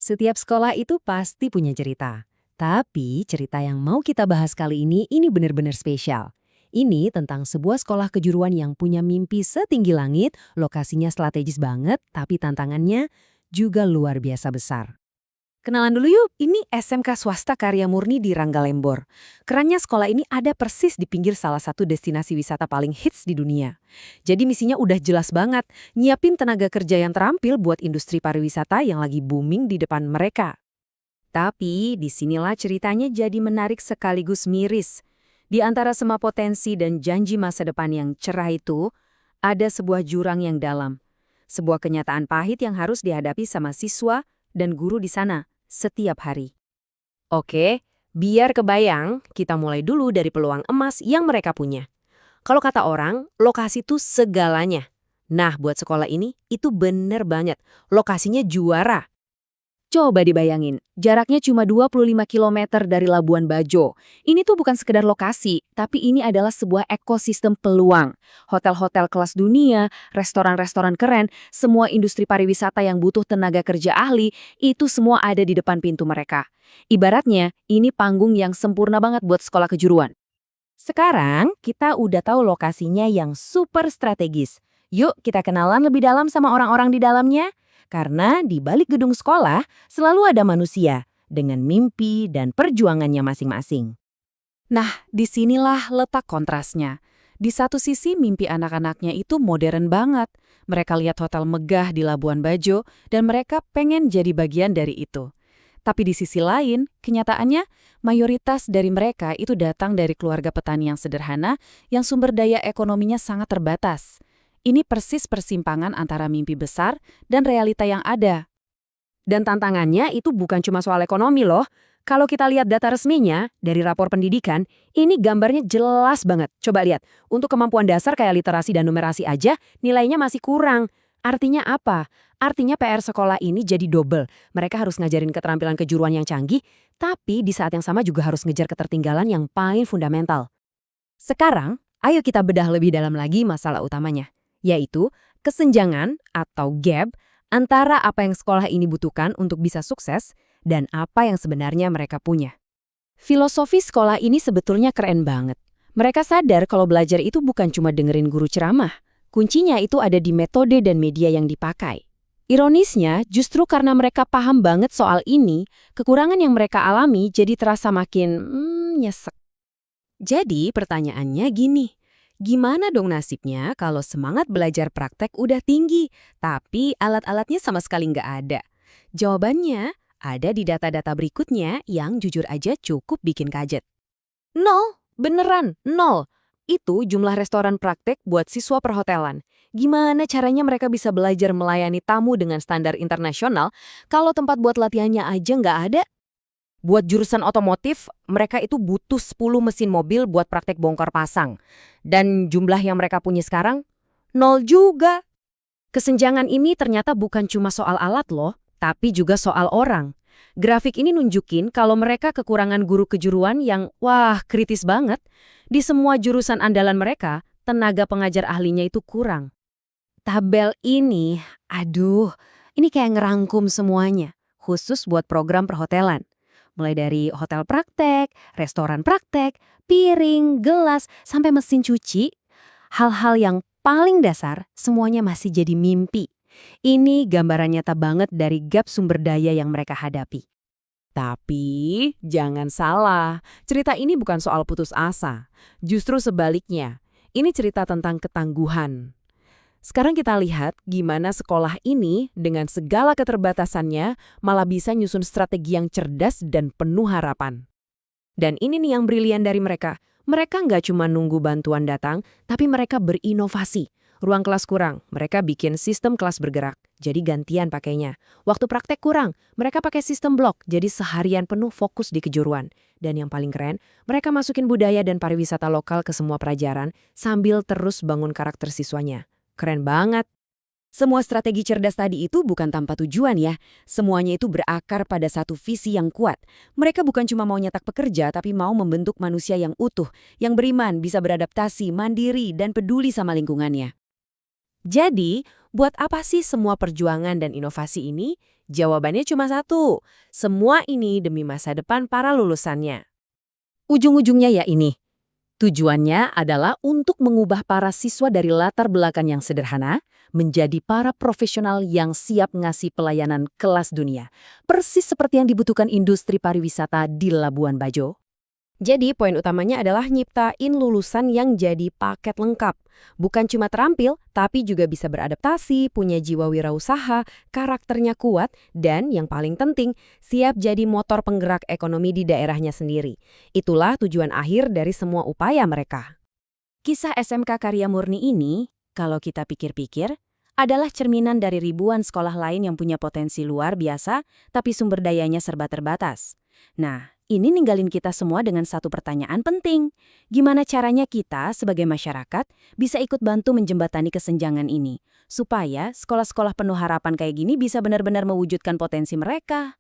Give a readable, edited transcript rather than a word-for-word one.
Setiap sekolah itu pasti punya cerita. Tapi cerita yang mau kita bahas kali ini benar-benar spesial. Ini tentang sebuah sekolah kejuruan yang punya mimpi setinggi langit, lokasinya strategis banget, tapi tantangannya juga luar biasa besar. Kenalan dulu yuk, ini SMK Swasta Karya Murni di Ranggalembor. Kerennya sekolah ini ada persis di pinggir salah satu destinasi wisata paling hits di dunia. Jadi misinya udah jelas banget, nyiapin tenaga kerja yang terampil buat industri pariwisata yang lagi booming di depan mereka. Tapi disinilah ceritanya jadi menarik sekaligus miris. Di antara semua potensi dan janji masa depan yang cerah itu, ada sebuah jurang yang dalam. Sebuah kenyataan pahit yang harus dihadapi sama siswa dan guru di sana setiap hari. Oke, biar kebayang, kita mulai dulu dari peluang emas yang mereka punya. Kalau kata orang, lokasi itu segalanya. Nah, buat sekolah ini, itu bener banget. Lokasinya juara. Coba dibayangin, jaraknya cuma 25 km dari Labuan Bajo. Ini tuh bukan sekedar lokasi, tapi ini adalah sebuah ekosistem peluang. Hotel-hotel kelas dunia, restoran-restoran keren, semua industri pariwisata yang butuh tenaga kerja ahli, itu semua ada di depan pintu mereka. Ibaratnya, ini panggung yang sempurna banget buat sekolah kejuruan. Sekarang, kita udah tahu lokasinya yang super strategis. Yuk, kita kenalan lebih dalam sama orang-orang di dalamnya. Karena di balik gedung sekolah selalu ada manusia dengan mimpi dan perjuangannya masing-masing. Nah, disinilah letak kontrasnya. Di satu sisi mimpi anak-anaknya itu modern banget. Mereka lihat hotel megah di Labuan Bajo dan mereka pengen jadi bagian dari itu. Tapi di sisi lain, kenyataannya mayoritas dari mereka itu datang dari keluarga petani yang sederhana yang sumber daya ekonominya sangat terbatas. Ini persis persimpangan antara mimpi besar dan realita yang ada. Dan tantangannya itu bukan cuma soal ekonomi loh. Kalau kita lihat data resminya dari rapor pendidikan, ini gambarnya jelas banget. Coba lihat, untuk kemampuan dasar kayak literasi dan numerasi aja, nilainya masih kurang. Artinya apa? Artinya PR sekolah ini jadi double. Mereka harus ngajarin keterampilan kejuruan yang canggih, tapi di saat yang sama juga harus ngejar ketertinggalan yang paling fundamental. Sekarang, ayo kita bedah lebih dalam lagi masalah utamanya, yaitu kesenjangan atau gap antara apa yang sekolah ini butuhkan untuk bisa sukses dan apa yang sebenarnya mereka punya. Filosofi sekolah ini sebetulnya keren banget. Mereka sadar kalau belajar itu bukan cuma dengerin guru ceramah. Kuncinya itu ada di metode dan media yang dipakai. Ironisnya, justru karena mereka paham banget soal ini, kekurangan yang mereka alami jadi terasa makin nyesek. Jadi pertanyaannya gini, gimana dong nasibnya kalau semangat belajar praktek udah tinggi, tapi alat-alatnya sama sekali nggak ada? Jawabannya ada di data-data berikutnya yang jujur aja cukup bikin kaget. Nol, beneran, nol. Itu jumlah restoran praktek buat siswa perhotelan. Gimana caranya mereka bisa belajar melayani tamu dengan standar internasional kalau tempat buat latihannya aja nggak ada? Buat jurusan otomotif, mereka itu butuh 10 mesin mobil buat praktek bongkar pasang. Dan jumlah yang mereka punya sekarang, nol juga. Kesenjangan ini ternyata bukan cuma soal alat loh, tapi juga soal orang. Grafik ini nunjukin kalau mereka kekurangan guru kejuruan yang, kritis banget. Di semua jurusan andalan mereka, tenaga pengajar ahlinya itu kurang. Tabel ini, ini kayak ngerangkum semuanya, khusus buat program perhotelan. Mulai dari hotel praktek, restoran praktek, piring, gelas, sampai mesin cuci. Hal-hal yang paling dasar semuanya masih jadi mimpi. Ini gambaran nyata banget dari gap sumber daya yang mereka hadapi. Tapi jangan salah, cerita ini bukan soal putus asa. Justru sebaliknya, ini cerita tentang ketangguhan. Sekarang kita lihat gimana sekolah ini dengan segala keterbatasannya malah bisa nyusun strategi yang cerdas dan penuh harapan. Dan ini nih yang brilian dari mereka. Mereka nggak cuma nunggu bantuan datang, tapi mereka berinovasi. Ruang kelas kurang, mereka bikin sistem kelas bergerak, jadi gantian pakainya. Waktu praktek kurang, mereka pakai sistem blok, jadi seharian penuh fokus di kejuruan. Dan yang paling keren, mereka masukin budaya dan pariwisata lokal ke semua pelajaran sambil terus bangun karakter siswanya. Keren banget. Semua strategi cerdas tadi itu bukan tanpa tujuan ya. Semuanya itu berakar pada satu visi yang kuat. Mereka bukan cuma mau nyetak pekerja, tapi mau membentuk manusia yang utuh, yang beriman, bisa beradaptasi, mandiri, dan peduli sama lingkungannya. Jadi, buat apa sih semua perjuangan dan inovasi ini? Jawabannya cuma satu, semua ini demi masa depan para lulusannya. Ujung-ujungnya ya ini. Tujuannya adalah untuk mengubah para siswa dari latar belakang yang sederhana menjadi para profesional yang siap ngasih pelayanan kelas dunia. Persis seperti yang dibutuhkan industri pariwisata di Labuan Bajo. Jadi poin utamanya adalah nyiptain lulusan yang jadi paket lengkap. Bukan cuma terampil, tapi juga bisa beradaptasi, punya jiwa wirausaha, karakternya kuat, dan yang paling penting, siap jadi motor penggerak ekonomi di daerahnya sendiri. Itulah tujuan akhir dari semua upaya mereka. Kisah SMK Karya Murni ini, kalau kita pikir-pikir, adalah cerminan dari ribuan sekolah lain yang punya potensi luar biasa, tapi sumber dayanya serba terbatas. Nah, ini ninggalin kita semua dengan satu pertanyaan penting. Gimana caranya kita sebagai masyarakat bisa ikut bantu menjembatani kesenjangan ini, supaya sekolah-sekolah penuh harapan kayak gini bisa benar-benar mewujudkan potensi mereka?